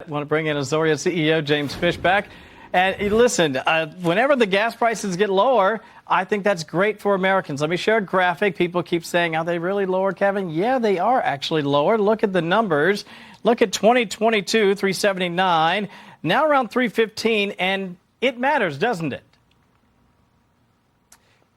bet. Want to bring in Azoria CEO James Fisback. And listen, whenever the gas prices get lower, I think that's great for Americans. Let me share a graphic. People keep saying, are they really lower, Kevin? Yeah, they are actually lower. Look at the numbers. Look at 2022, 379, now around 315, and it matters, doesn't it?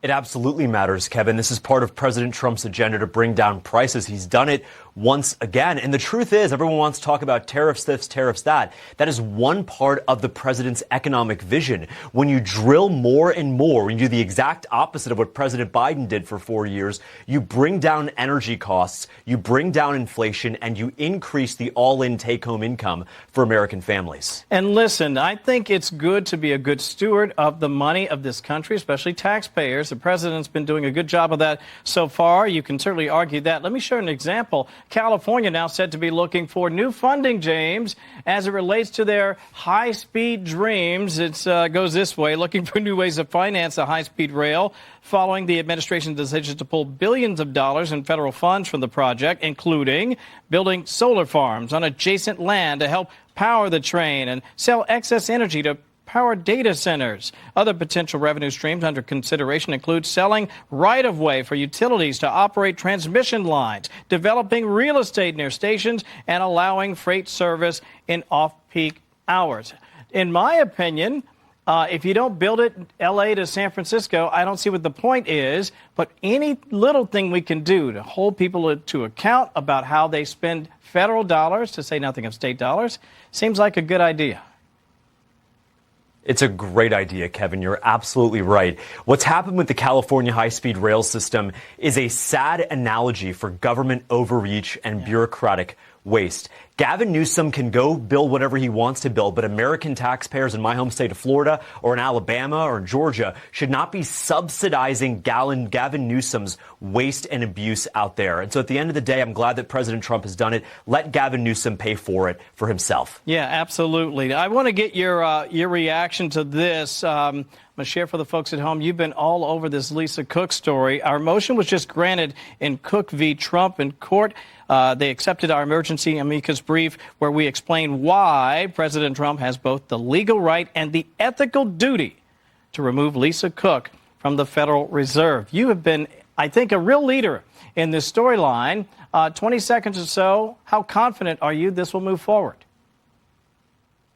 It absolutely matters, Kevin. This is part of President Trump's agenda to bring down prices. He's done it once again. And the truth is, everyone wants to talk about tariffs this, tariffs that. That is one part of the president's economic vision. When you drill more and more, when you do the exact opposite of what President Biden did for 4 years, you bring down energy costs, you bring down inflation, and you increase the all-in take-home income for American families. And listen, I think it's good to be a good steward of the money of this country, especially taxpayers. The president's been doing a good job of that so far. You can certainly argue that. Let me share an example. California now said to be looking for new funding, James, as it relates to their high-speed dreams. It goes this way, looking for new ways to finance a high-speed rail following the administration's decision to pull billions of dollars in federal funds from the project, including building solar farms on adjacent land to help power the train and sell excess energy to power data centers. Other potential revenue streams under consideration include selling right-of-way for utilities to operate transmission lines, developing real estate near stations, and allowing freight service in off-peak hours. In my opinion, if you don't build it L.A. to San Francisco, I don't see what the point is. But any little thing we can do to hold people to account about how they spend federal dollars, to say nothing of state dollars, seems like a good idea. It's a great idea, Kevin. You're absolutely right. What's happened with the California high-speed rail system is a sad analogy for government overreach and bureaucratic waste. Gavin Newsom can go build whatever he wants to build, but American taxpayers in my home state of Florida or in Alabama or in Georgia should not be subsidizing Gavin Newsom's waste and abuse out there. And so at the end of the day, I'm glad that President Trump has done it. Let Gavin Newsom pay for it for himself. Yeah, absolutely. I want to get your reaction to this. I'm going to share for the folks at home. You've been all over this Lisa Cook story. Our motion was just granted in Cook v. Trump in court. They accepted our emergency amicus brief where we explain why President Trump has both the legal right and the ethical duty to remove Lisa Cook from the Federal Reserve. You have been, I think, a real leader in this storyline. 20 seconds or so. How confident are you this will move forward?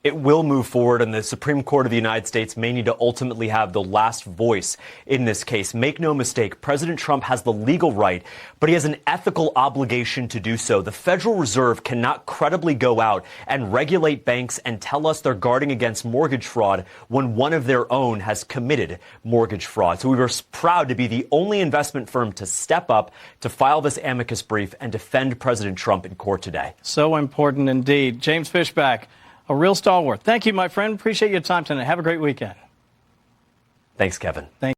It will move forward, and the Supreme Court of the United States may need to ultimately have the last voice in this case. Make no mistake, President Trump has the legal right, but he has an ethical obligation to do so. The Federal Reserve cannot credibly go out and regulate banks and tell us they're guarding against mortgage fraud when one of their own has committed mortgage fraud. So we were proud to be the only investment firm to step up, to file this amicus brief, and defend President Trump in court today. So important indeed. James Fisback, a real stalwart. Thank you, my friend. Appreciate your time tonight. Have a great weekend. Thanks, Kevin.